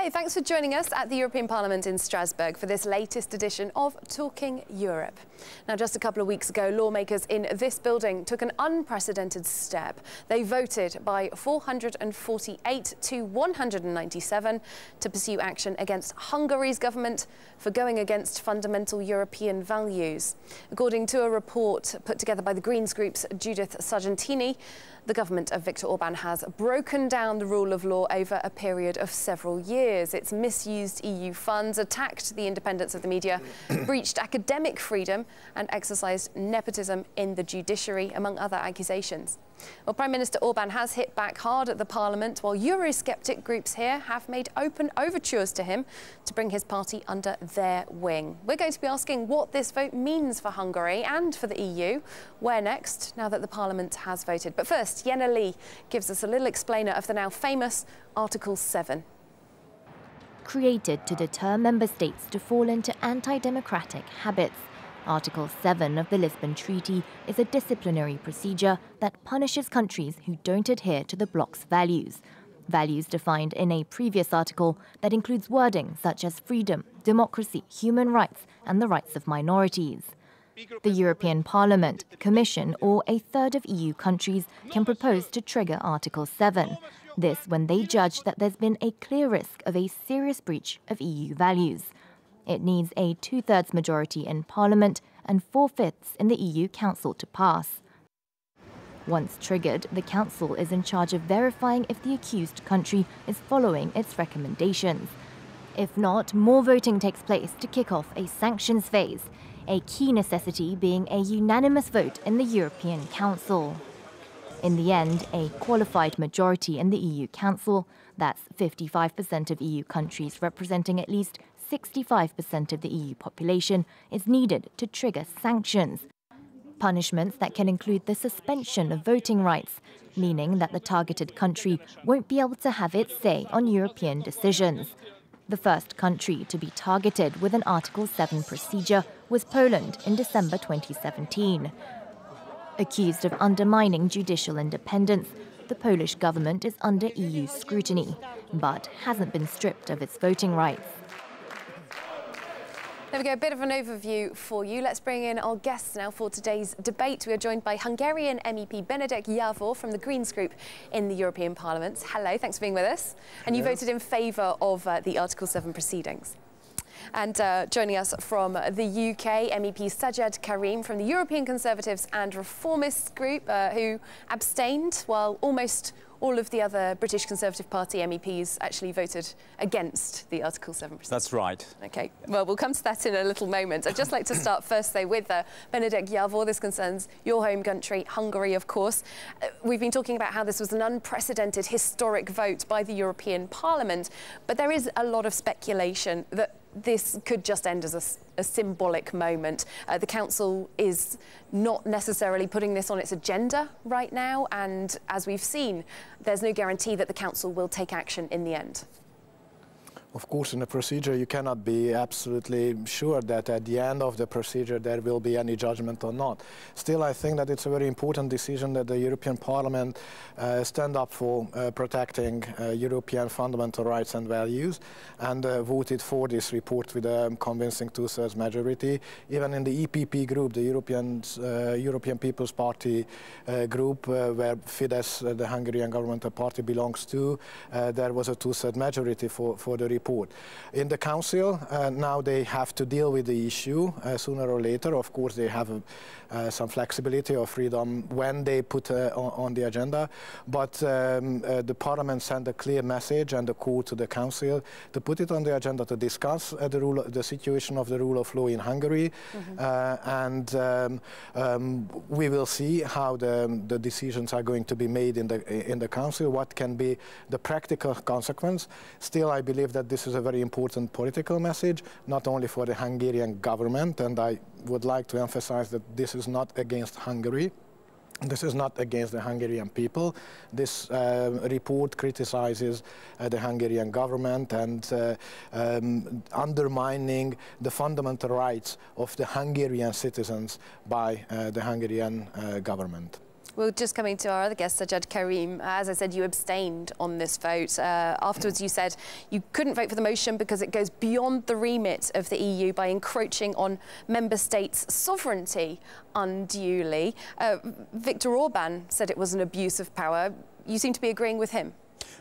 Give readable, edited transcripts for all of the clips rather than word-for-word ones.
Okay, thanks for joining us at the European Parliament in Strasbourg for this latest edition of Talking Europe. Now, just a couple of weeks ago, lawmakers in this building took an unprecedented step. They voted by 448 to 197 to pursue action against Hungary's government for going against fundamental European values. According to a report put together by the Greens Group's Judith Sargentini, the government of Viktor Orban has broken down the rule of law over a period of several years. It's misused EU funds, attacked the independence of the media, breached academic freedom and exercised nepotism in the judiciary, among other accusations. Well, Prime Minister Orban has hit back hard at the Parliament, while eurosceptic groups here have made open overtures to him to bring his party under their wing. We're going to be asking what this vote means for Hungary and for the EU. Where next, now that the Parliament has voted? But first, Yenna Lee gives us a little explainer of the now famous Article 7. Created to deter member states to fall into anti-democratic habits, Article 7 of the Lisbon Treaty is a disciplinary procedure that punishes countries who don't adhere to the bloc's values. Values defined in a previous article that includes wording such as freedom, democracy, human rights, and the rights of minorities. The European Parliament, Commission, or a third of EU countries can propose to trigger Article 7. This when they judge that there's been a clear risk of a serious breach of EU values. It needs a two-thirds majority in Parliament and 4/5 in the EU Council to pass. Once triggered, the Council is in charge of verifying if the accused country is following its recommendations. If not, more voting takes place to kick off a sanctions phase, a key necessity being a unanimous vote in the European Council. In the end, a qualified majority in the EU Council, that's 55% of EU countries representing at least 65% of the EU population, is needed to trigger sanctions. Punishments that can include the suspension of voting rights, meaning that the targeted country won't be able to have its say on European decisions. The first country to be targeted with an Article 7 procedure was Poland in December 2017. Accused of undermining judicial independence, the Polish government is under EU scrutiny, but hasn't been stripped of its voting rights. There we go, a bit of an overview for you. Let's bring in our guests now for today's debate. We are joined by Hungarian MEP Bénézet from the Greens Group in the European Parliament. Hello, thanks for being with us. And you voted in favour of the Article 7 proceedings. And joining us from the UK, MEP Sajjad Karim from the European Conservatives and Reformists Group, who abstained, while almost all of the other British Conservative Party MEPs actually voted against the Article 7 proceedings. That's right. OK, well, we'll come to that in a little moment. I'd just like to start first, though, with Bénézet. This concerns your home country, Hungary, of course. We've been talking about how this was an unprecedented, historic vote by the European Parliament, but there is a lot of speculation that this could just end as a symbolic moment. The Council is not necessarily putting this on its agenda right now, and as we've seen, there's no guarantee that the Council will take action in the end. Of course, in a procedure, you cannot be absolutely sure that at the end of the procedure there will be any judgment or not. Still, I think that it's a very important decision that the European Parliament stand up for protecting European fundamental rights and values, and voted for this report with a convincing two-thirds majority. Even in the EPP group, the European People's Party group, where Fidesz, the Hungarian governmental party, belongs to, there was a two-thirds majority for the report. In the Council, now they have to deal with the issue sooner or later. Of course, they have some flexibility or freedom when they put on the agenda, but the Parliament sent a clear message and a call to the Council to put it on the agenda to discuss the situation of the rule of law in Hungary, and we will see how the decisions are going to be made in the Council, what can be the practical consequence. Still, I believe that this is a very important political message, not only for the Hungarian government, and I would like to emphasize that this is not against Hungary. This is not against the Hungarian people. This report criticizes the Hungarian government and undermining the fundamental rights of the Hungarian citizens by the Hungarian government. Well, just coming to our other guest, Sajjad Karim, as I said, you abstained on this vote. Afterwards, you said you couldn't vote for the motion because it goes beyond the remit of the EU by encroaching on member states' sovereignty unduly. Viktor Orban said it was an abuse of power. You seem to be agreeing with him.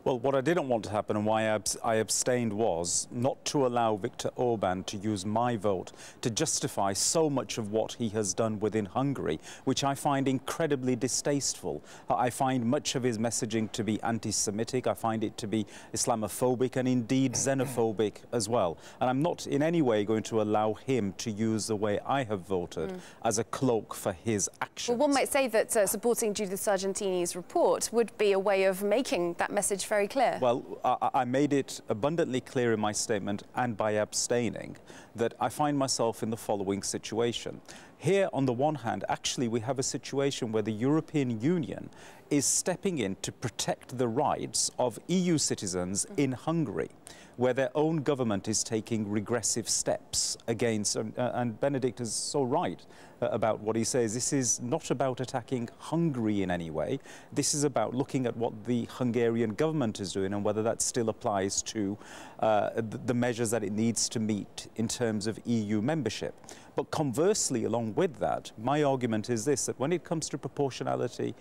Well, what I didn't want to happen and why I abstained was not to allow Viktor Orban to use my vote to justify so much of what he has done within Hungary, which I find incredibly distasteful. I find much of his messaging to be anti-Semitic. I find it to be Islamophobic and indeed xenophobic as well. And I'm not in any way going to allow him to use the way I have voted as a cloak for his actions. Well, one might say that supporting Judith Sargentini's report would be a way of making that message very clear. Well, I made it abundantly clear in my statement and by abstaining that I find myself in the following situation. Here, on the one hand, actually we have a situation where the European Union is stepping in to protect the rights of EU citizens in Hungary, where their own government is taking regressive steps against, and Benedict is so right about what he says. This is not about attacking Hungary in any way. This is about looking at what the Hungarian government is doing and whether that still applies to the measures that it needs to meet in terms of EU membership. But conversely, along with that, my argument is this, that when it comes to proportionality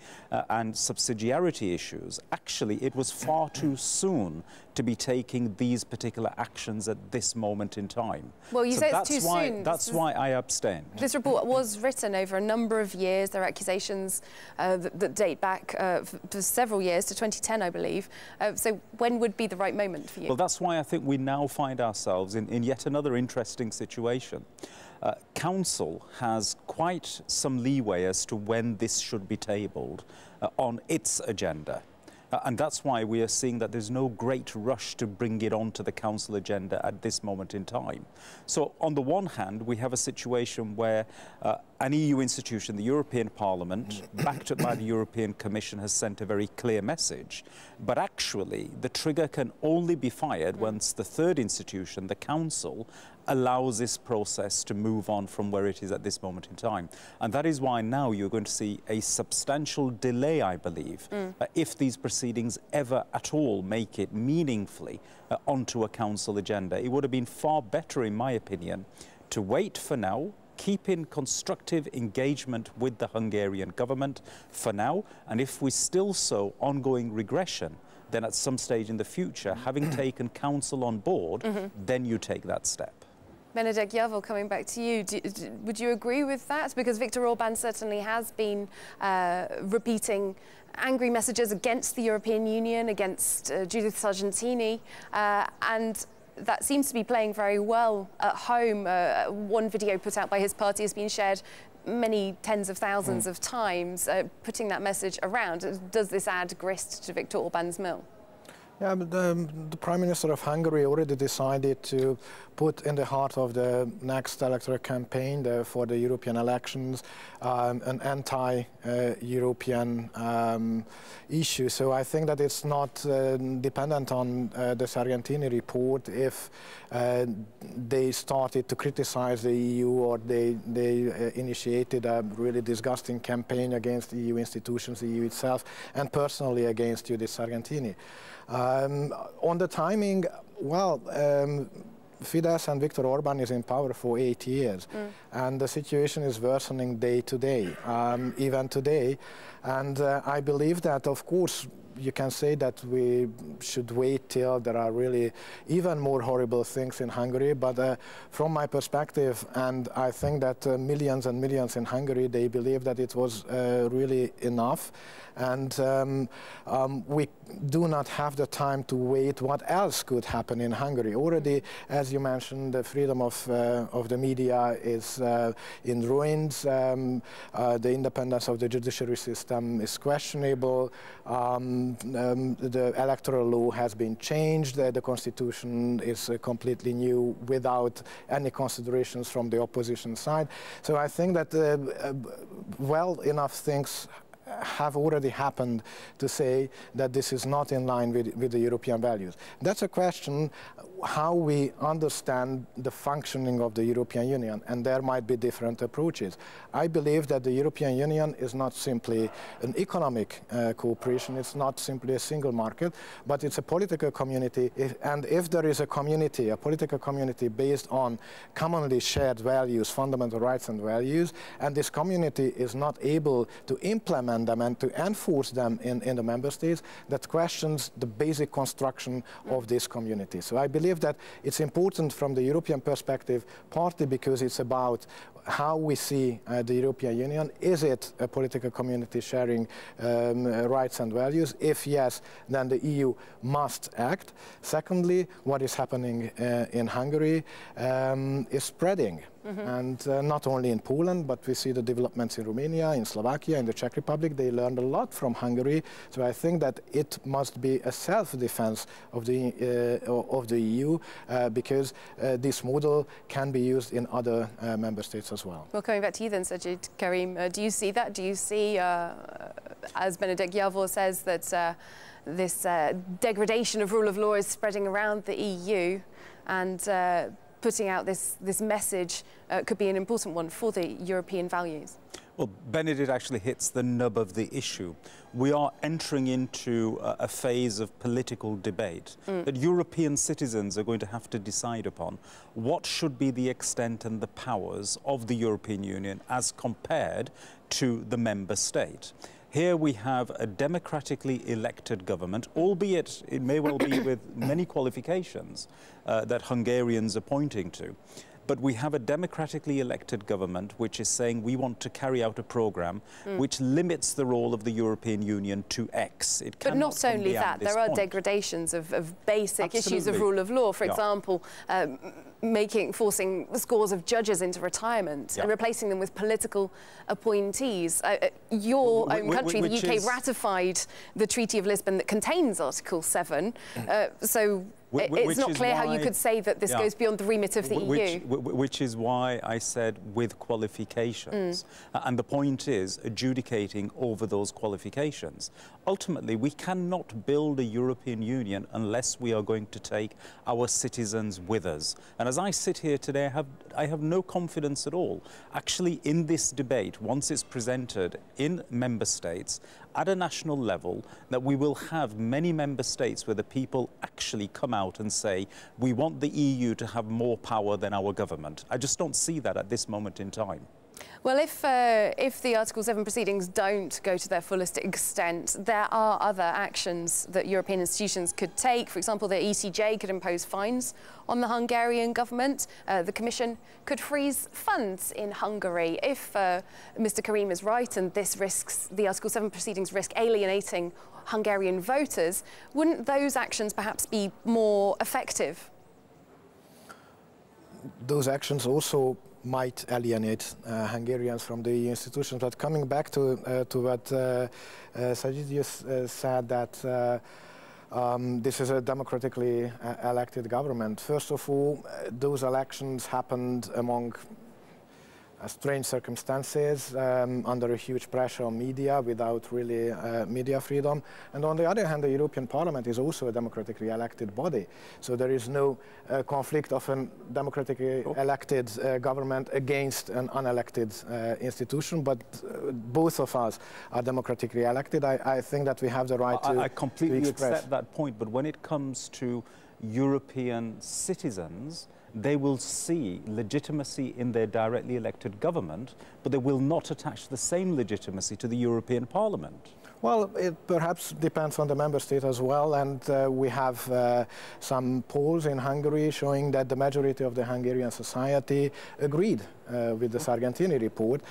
and subsidiarity issues, actually it was far too soon to be taking these particular actions at this moment in time. Well, you say it's too soon. That's why I abstained. This report was written over a number of years. There are accusations that date back for several years, to 2010, I believe. So when would be the right moment for you? Well, that's why I think we now find ourselves in yet another interesting situation. Council has quite some leeway as to when this should be tabled on its agenda. And that's why we are seeing that there's no great rush to bring it onto the Council agenda at this moment in time. So on the one hand, we have a situation where an EU institution, the European Parliament, backed up by the European Commission, has sent a very clear message. But actually, the trigger can only be fired once the third institution, the Council, allows this process to move on from where it is at this moment in time. And that is why now you're going to see a substantial delay, I believe, if these proceedings ever at all make it meaningfully onto a Council agenda. It would have been far better, in my opinion, to wait for now, keep in constructive engagement with the Hungarian government for now, and if we still sow ongoing regression, then at some stage in the future, having taken Council on board, then you take that step. Benedict Jawel, coming back to you, would you agree with that? Because Viktor Orban certainly has been repeating angry messages against the European Union, against Judith Sargentini, and that seems to be playing very well at home. One video put out by his party has been shared many tens of thousands of times, putting that message around. Does this add grist to Viktor Orban's mill? Yeah, but the Prime Minister of Hungary already decided to put in the heart of the next electoral campaign for the European elections an anti-European issue. So I think that it's not dependent on the Sargentini report if they started to criticize the EU or they initiated a really disgusting campaign against EU institutions, the EU itself, and personally against Judith Sargentini. On the timing, well, Fidesz and Viktor Orban is in power for 8 years, and the situation is worsening day to day, even today. And I believe that, of course, you can say that we should wait till there are really even more horrible things in Hungary, but from my perspective, and I think that millions and millions in Hungary, they believe that it was really enough, and we do not have the time to wait what else could happen in Hungary. Already, as you mentioned, the freedom of the media is in ruins, the independence of the judiciary system is questionable, the electoral law has been changed, the constitution is completely new without any considerations from the opposition side. So I think that well enough things have already happened to say that this is not in line with the European values. That's a question how we understand the functioning of the European Union, and there might be different approaches. I believe that the European Union is not simply an economic cooperation, it's not simply a single market, but it's a political community, and if there is a community, a political community based on commonly shared values, fundamental rights and values, and this community is not able to implement them and to enforce them in the member states, that questions the basic construction of this community. So I believe that it's important from the European perspective, partly because it's about how we see the European Union. Is it a political community sharing rights and values? If yes, then the EU must act. Secondly, what is happening in Hungary is spreading. And not only in Poland, but we see the developments in Romania, in Slovakia, in the Czech Republic. They learned a lot from Hungary. So I think that it must be a self-defense of the EU because this model can be used in other member states as well. Well, coming back to you then, Sajid Karim, do you see that? Do you see, as Benedikt Javor says, that this degradation of rule of law is spreading around the EU, and putting out this message could be an important one for the European values? Well, Benedikt actually hits the nub of the issue. We are entering into a phase of political debate that European citizens are going to have to decide upon. What should be the extent and the powers of the European Union as compared to the member state? Here we have a democratically elected government, albeit it may well be with many qualifications that Hungarians are pointing to. But we have a democratically elected government which is saying we want to carry out a programme which limits the role of the European Union to X. But not only that, there are degradations of basic issues of rule of law. For example, forcing scores of judges into retirement and replacing them with political appointees. Your own country, the UK, ratified the Treaty of Lisbon that contains Article 7. So it's not clear how you could say that this goes beyond the remit of the EU. Which is why I said with qualifications. And the point is adjudicating over those qualifications. Ultimately, we cannot build a European Union unless we are going to take our citizens with us. And as I sit here today, I have no confidence at all. Actually, in this debate, once it's presented in member states, at a national level, that we will have many member states where the people actually come out and say, we want the EU to have more power than our government. I just don't see that at this moment in time. Well, if the Article 7 proceedings don't go to their fullest extent, there are other actions that European institutions could take. For example, the ECJ could impose fines on the Hungarian government. The Commission could freeze funds in Hungary. If Mr. Karim is right and the Article 7 proceedings risk alienating Hungarian voters, wouldn't those actions perhaps be more effective? Those actions also might alienate Hungarians from the EU institutions. But coming back to what Sajid just said, that this is a democratically elected government. First of all, those elections happened among strange circumstances, under a huge pressure on media, without really media freedom. And on the other hand, the European Parliament is also a democratically elected body. So there is no conflict of a democratically elected government against an unelected institution, but both of us are democratically elected. I think that we have the right to I completely accept that point, but when it comes to European citizens, they will see legitimacy in their directly elected government, but they will not attach the same legitimacy to the European Parliament. Well, it perhaps depends on the member state as well, and we have some polls in Hungary showing that the majority of the Hungarian society agreed with the Sargentini report.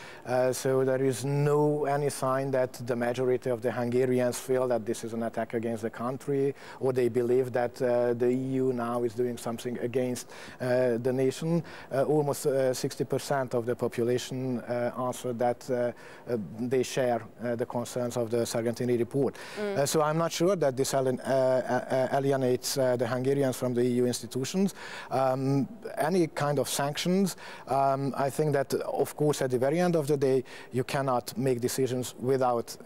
So there is any sign that the majority of the Hungarians feel that this is an attack against the country, or they believe that the EU now is doing something against the nation. Almost 60% of the population answered that they share the concerns of the Sargentini Sargentini report. So I'm not sure that this alienates the Hungarians from the EU institutions. Any kind of sanctions, I think that, of course, at the very end of the day, you cannot make decisions without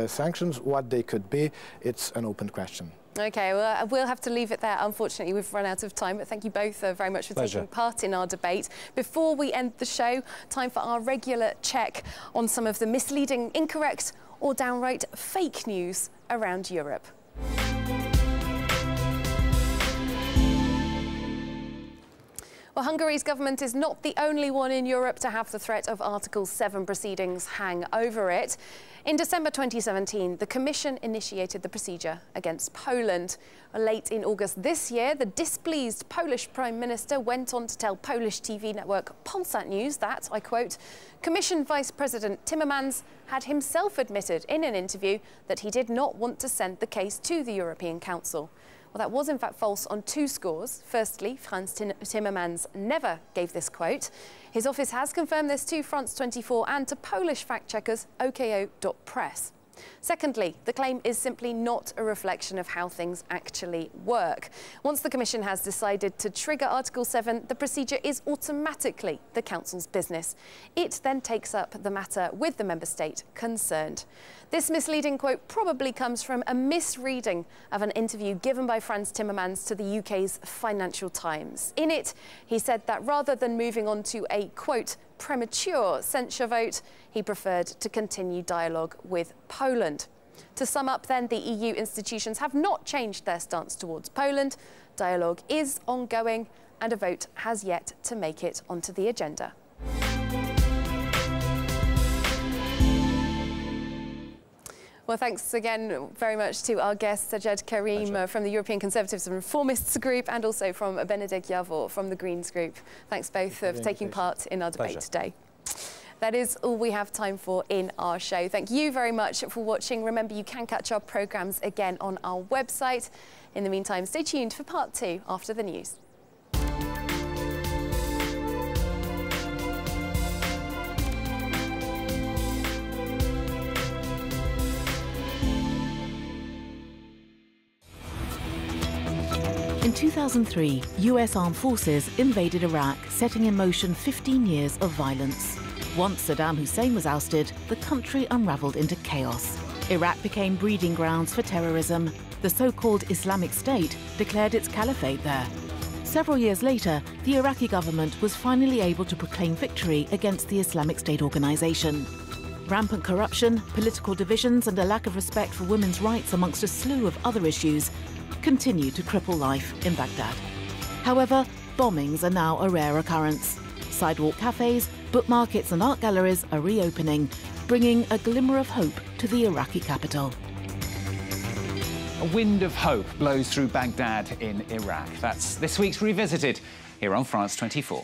sanctions. What they could be, it's an open question. OK, well, we'll have to leave it there. Unfortunately, we've run out of time, but thank you both very much for taking part in our debate. Before we end the show, time for our regular check on some of the misleading, incorrect or downright fake news around Europe. Well, Hungary's government is not the only one in Europe to have the threat of Article 7 proceedings hang over it. In December 2017, the Commission initiated the procedure against Poland. Late in August this year, the displeased Polish Prime Minister went on to tell Polish TV network Polsat News that, I quote, Commission Vice President Timmermans had himself admitted in an interview that he did not want to send the case to the European Council. Well, that was in fact false on two scores. Firstly, Frans Timmermans never gave this quote. His office has confirmed this to France 24 and to Polish fact-checkers OKO.press. Secondly, the claim is simply not a reflection of how things actually work. Once the Commission has decided to trigger Article 7, the procedure is automatically the Council's business. It then takes up the matter with the member state concerned. This misleading quote probably comes from a misreading of an interview given by Frans Timmermans to the UK's Financial Times. In it, he said that rather than moving on to a, quote, premature censure vote, he preferred to continue dialogue with Poland. To sum up then, the EU institutions have not changed their stance towards Poland. Dialogue is ongoing and a vote has yet to make it onto the agenda. Well, thanks again very much to our guests, Sajed Karim from the European Conservatives and Reformists Group and also from Bénézet from the Greens Group. Thanks both for taking part in our debate today. That is all we have time for in our show. Thank you very much for watching. Remember, you can catch our programmes again on our website. In the meantime, stay tuned for part 2 after the news. In 2003, US armed forces invaded Iraq, setting in motion 15 years of violence. Once Saddam Hussein was ousted, the country unraveled into chaos. Iraq became breeding grounds for terrorism. The so-called Islamic State declared its caliphate there. Several years later, the Iraqi government was finally able to proclaim victory against the Islamic State organization. Rampant corruption, political divisions and a lack of respect for women's rights amongst a slew of other issues continue to cripple life in Baghdad. However, bombings are now a rare occurrence. Sidewalk cafes, book markets and art galleries are reopening, bringing a glimmer of hope to the Iraqi capital. A wind of hope blows through Baghdad in Iraq. That's this week's Revisited here on France 24.